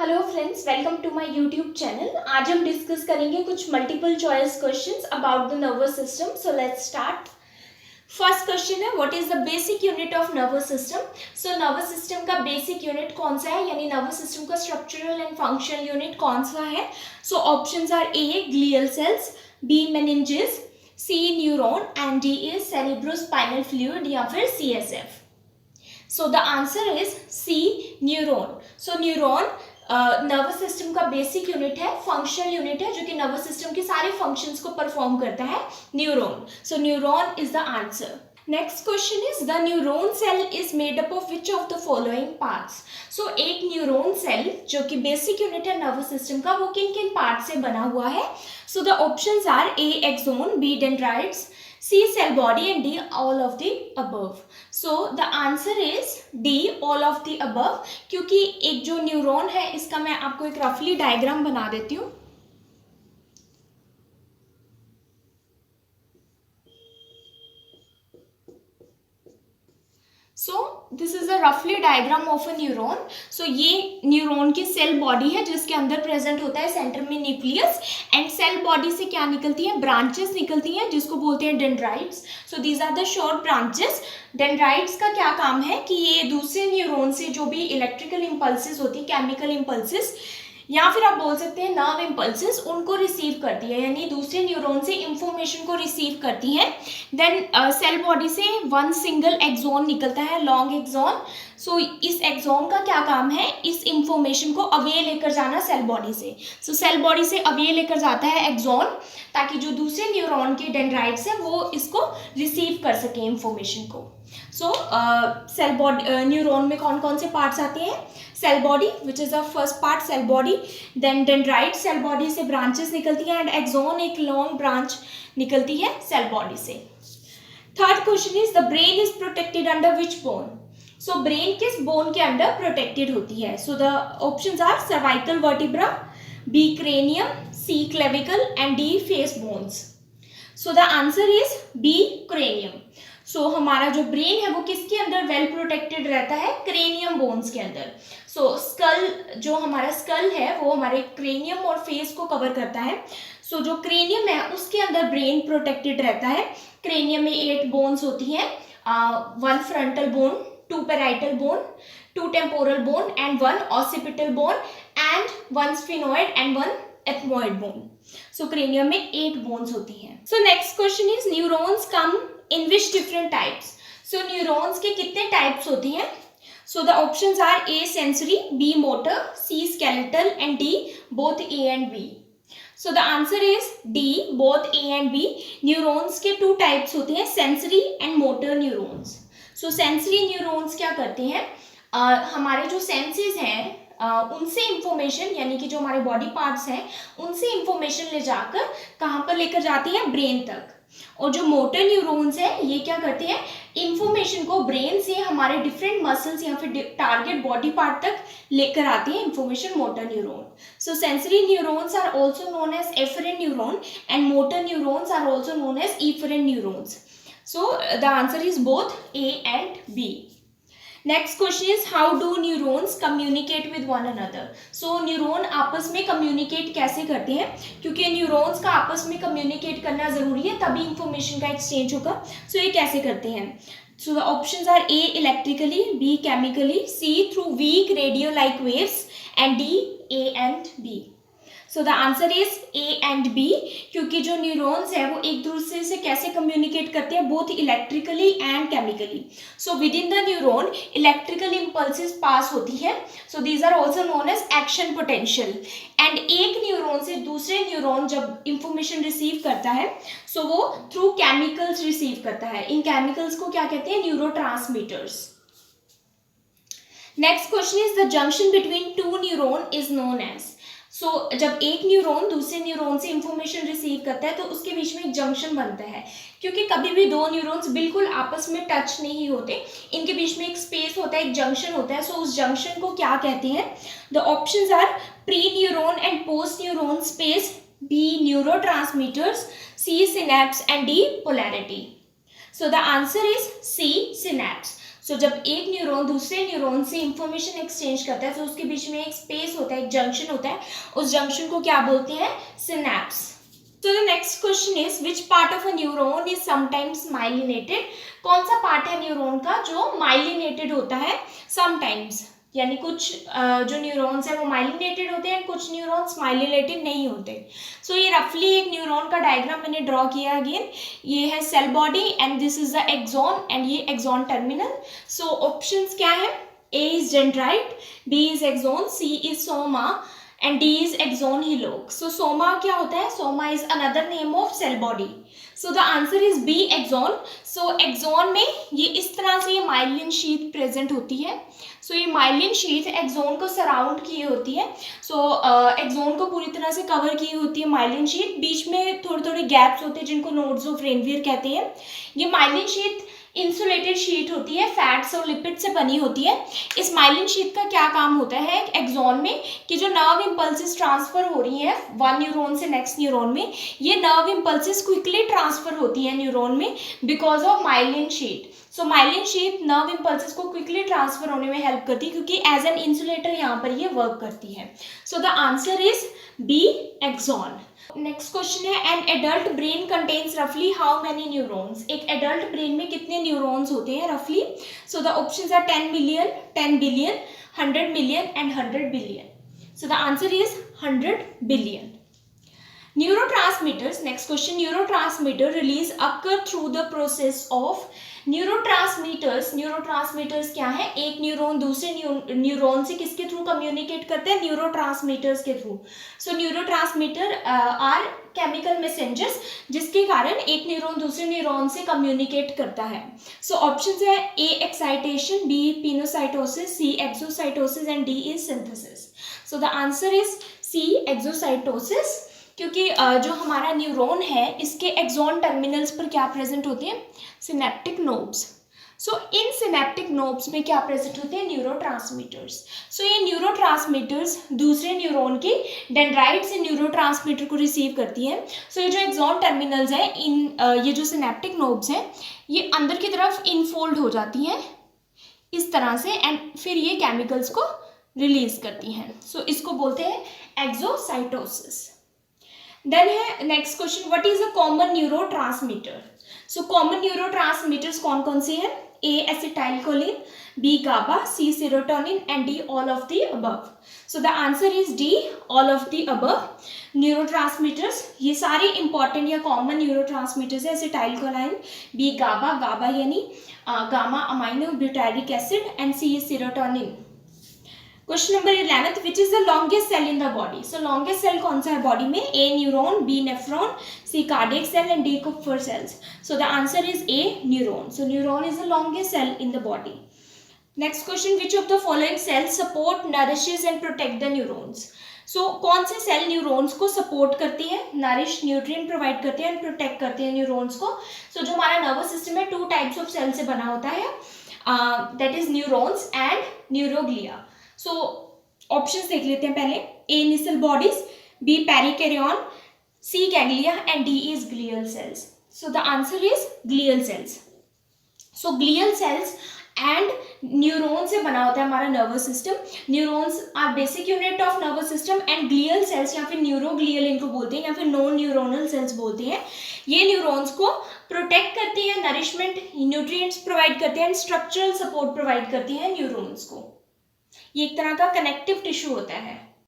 Hello friends, welcome to my YouTube channel. आज हम discuss करेंगे कुछ multiple choice questions about the nervous system. So let's start. First question है, what is the basic unit of nervous system. So nervous system का basic unit कौन सा है, यानी नर्वस सिस्टम का स्ट्रक्चरल एंड फंक्शनल यूनिट कौन सा है। So options are A glial cells, B meninges, C neuron and D is cerebrospinal fluid या फिर CSF। So the answer is C neuron. So neuron nervous system का basic unit है, functional unit है जो कि नर्वस सिस्टम के सारे functions को परफॉर्म करता है, neuron. So neuron is the answer. Next question is the neuron cell is made up of which of the following parts. So एक न्यूरॉन सेल जो कि बेसिक यूनिट है नर्वस सिस्टम का, वो किन किन पार्ट से बना हुआ है। So the options are A axon, B dendrites, C cell body and D all of the above. So the answer is D all of the above, क्योंकि एक जो न्यूरॉन है इसका मैं आपको एक रफली डायग्राम बना देती हूँ। सो दिस इज अ रफली डायग्राम ऑफ अ न्यूरॉन। सो ये न्यूरॉन की सेल बॉडी है जिसके अंदर प्रेजेंट होता है सेंटर में न्यूक्लियस, एंड सेल बॉडी से क्या निकलती है, ब्रांचेस निकलती हैं जिसको बोलते हैं dendrites. So these are the short branches. Dendrites का क्या काम है कि ये दूसरे न्यूरॉन से जो भी इलेक्ट्रिकल इम्पल्सेस होती है, केमिकल इम्पल्सेस या फिर आप बोल सकते हैं नर्व इम्पल्सेस, उनको रिसीव करती है, यानी दूसरे न्यूरॉन से इंफॉर्मेशन को रिसीव करती है। देन सेल बॉडी से वन सिंगल एक्सोन निकलता है, लॉन्ग एक्सोन। सो इस एक्सोन का क्या काम है, इस इंफॉर्मेशन को अवे लेकर जाना सेल बॉडी से। सो सेल बॉडी से अवे लेकर जाता है एक्सोन, ताकि जो दूसरे न्यूरॉन के डेंड्राइट्स हैं वो इसको रिसीव कर सके इंफॉर्मेशन को। सो सेल बॉडी न्यूरॉन में कौन कौन से पार्ट्स आते हैं, cell body which is the first part, cell body, then dendrite, cell body से ब्रांचेस निकलती हैं, एंड एक्सोन एक लॉन्ग ब्रांच निकलती है सेल बॉडी से। Third question is the brain is protected under which bone. So brain किस bone के under protected होती है। So the options are cervical vertebra, B cranium, C clavicle and D face bones. So the answer is B cranium. सो हमारा जो brain है वो किसके अंदर वेल प्रोटेक्टेड रहता है, क्रेनियम बोन्स के अंदर। सो स्कल, जो हमारा स्कल है वो हमारे क्रेनियम और फेस को कवर करता है। सो जो क्रेनियम है उसके अंदर ब्रेन प्रोटेक्टेड रहता है। क्रेनियम में 8 बोन्स होती हैं, 1 frontal bone, 2 parietal bone, 2 temporal bone and 1 occipital bone and 1 sphenoid and 1 ethmoid bone. So cranium में 8 बोन्स होती हैं। So next question is neurons come in which different types. So neurons के कितने types होती हैं। So the options are A sensory, B motor, C skeletal and D both A and B. So the answer is D both A and B. Neurons के 2 types होते हैं, sensory and motor neurons. So sensory neurons क्या करते हैं, हमारे जो senses हैं उनसे इंफॉर्मेशन, यानी कि जो हमारे बॉडी पार्ट्स हैं उनसे इंफॉर्मेशन ले जाकर कहाँ पर लेकर जाती हैं, ब्रेन तक। और जो मोटर न्यूरॉन्स है ये क्या करते हैं, इंफॉर्मेशन को ब्रेन से हमारे डिफरेंट मसल्स या फिर टारगेट बॉडी पार्ट तक लेकर आते हैं information, motor neuron. So sensory neurons are also known as afferent neuron and motor neurons are also known as efferent neurons. So the answer is both A and B. Next question is how do neurons communicate with one another. So neuron आपस में communicate कैसे करते हैं, क्योंकि neurons का आपस में communicate करना जरूरी है तभी इंफॉर्मेशन का एक्सचेंज होगा। सो ये कैसे करते हैं। So the options are A electrically, B chemically, C through weak radio like waves and D A and B. So the answer is A and B, क्योंकि जो न्यूरॉन्स है वो एक दूसरे से कैसे कम्युनिकेट करते हैं, both electrically and chemically. So within the neuron electrical impulses pass होती है। So these are also known as action potential. And एक न्यूरॉन से दूसरे न्यूरॉन जब इंफॉर्मेशन रिसीव करता है सो वो थ्रू केमिकल्स रिसीव करता है। इन केमिकल्स को क्या कहते हैं, neurotransmitters. Next question is the junction between 2 neuron is known as. So जब एक न्यूरॉन दूसरे न्यूरॉन से इंफॉर्मेशन रिसीव करता है तो उसके बीच में एक जंक्शन बनता है, क्योंकि कभी भी 2 न्यूरॉन्स बिल्कुल आपस में टच नहीं होते, इनके बीच में एक स्पेस होता है, एक जंक्शन होता है। सो उस जंक्शन को क्या कहते हैं। The options are pre neuron and post neuron space, B neurotransmitters, C synapse and D polarity. So the answer is C synapse. So जब एक न्यूरॉन दूसरे न्यूरॉन से इंफॉर्मेशन एक्सचेंज करता है तो उसके बीच में एक स्पेस होता है, एक जंक्शन होता है, उस जंक्शन को क्या बोलते हैं? Synapse. So the next question is which part of a neuron is sometimes myelinated? कौन सा पार्ट है न्यूरॉन का जो माइलिनेटेड होता है sometimes, यानी कुछ जो न्यूरॉन्स है वो माइलिनेटेड होते हैं, कुछ न्यूरॉन्स माइलिनेटेड नहीं होते। सो ये रफली एक न्यूरॉन का डायग्राम मैंने ड्रॉ किया। अगेन ये है cell body and this is the axon and ये एक्सॉन टर्मिनल। सो ऑप्शंस क्या है? A is dendrite, B is axon, C is soma and D is axon hillock. So soma क्या होता है? Soma is another name of cell body. So the answer is B, axon. So axon में ये इस तरह से ये myelin sheath present होती है। So ये myelin sheath axon को surround की होती है। So axon को पूरी तरह से cover की होती है myelin sheath। बीच में थोड़े थोड़े gaps होते हैं जिनको nodes of Ranvier कहते हैं। ये myelin sheath इंसुलेटेड शीट होती है, फैट्स और लिपिड से बनी होती है। इस माइलिन शीट का क्या काम होता है एक्सॉन में कि जो नर्व इम्पल्सेस ट्रांसफर हो रही है वन न्यूरॉन से नेक्स्ट न्यूरॉन में, ये नर्व इम्पल्सेस क्विकली ट्रांसफर होती है न्यूरॉन में because of myelin sheath. So myelin sheath nerve impulses को क्विकली ट्रांसफर होने में हेल्प करती है क्योंकि एज एन इंसुलेटर यहाँ पर ये वर्क करती है। So the answer is B, axon. Next question है एन एडल्ट ब्रेन कंटेन्स रफली हाउ मेनी न्यूरॉन्स? एक एडल्ट ब्रेन में कितने न्यूरॉन्स होते हैं रफली? So the options are 10 million, 10 billion, 100 million and 100 billion. So the answer is 100 billion. Neurotransmitters, next question, neurotransmitter release occur through the process of neurotransmitters क्या है? एक neuron दूसरे न्यूरॉन से किसके थ्रू कम्युनिकेट करते हैं? न्यूरोट्रांसमीटर्स के through. So neurotransmitter are chemical messengers जिसके कारण एक न्यूरॉन दूसरे न्यूरॉन से कम्युनिकेट करता है। सो ऑप्शंस है A excitation, B pinocytosis, C exocytosis and D is synthesis. So the answer is C, exocytosis, क्योंकि जो हमारा न्यूरॉन है इसके एक्सॉन टर्मिनल्स पर क्या प्रेजेंट होते हैं? Synaptic nodes. सो इन सिनेप्टिक नोड्स में क्या प्रेजेंट होते हैं? न्यूरोट्रांसमीटर्स। सो ये न्यूरोट्रांसमीटर्स दूसरे न्यूरॉन के डेंड्राइट से न्यूरोट्रांसमीटर को रिसीव करती है। सो ये जो एक्सॉन टर्मिनल्स हैं इन ये जो सिनेप्टिक नोड्स हैं ये अंदर की तरफ इनफोल्ड हो जाती हैं इस तरह से एंड फिर ये केमिकल्स को रिलीज करती हैं। सो इसको बोलते हैं एक्सोसाइटोसिस। देन है next question, what is a common neurotransmitter? So common neurotransmitters कौन कौन से हैं? A acetylcholine, B GABA, C serotonin and D all of the above. So the answer is D, all of the above. Neurotransmitters ये सारे important या common neurotransmitters है। Acetylcholine, B GABA, GABA यानी gamma amino butyric acid and C is serotonin. Question number 11, which is the longest cell in the body? So longest cell कौन सा है body में? A neuron, B nephron, C cardiac cell and D Kupffer cells. So the answer is A, neuron. So neuron is the longest cell in the body. Next question, which of the following cells support, nourishes and protect the neurons? So कौन से cell neurons को support करती है, nourish, nutrient provide करते हैं and protect करते हैं neurons को? सो जो हमारा नर्वस सिस्टम है 2 टाइप्स ऑफ सेल से बना होता है, that is neurons and neuroglia. So options देख लेते हैं पहले। A Nissl bodies, B perikaryon, C ganglia and D is glial cells. So the answer is glial cells. So glial cells and neuron से बना होता है हमारा nervous system. Neurons are basic unit of nervous system and glial cells या फिर neuroglial इनको बोलते हैं या फिर नॉन न्यूरोनल सेल्स बोलते हैं। ये न्यूरॉन्स को प्रोटेक्ट करती है, नरिशमेंट, न्यूट्रिएंट्स प्रोवाइड करते हैं एंड स्ट्रक्चरल सपोर्ट प्रोवाइड करती है न्यूरॉन्स को। ये एक तरह का कनेक्टिव टिश्यू होता है।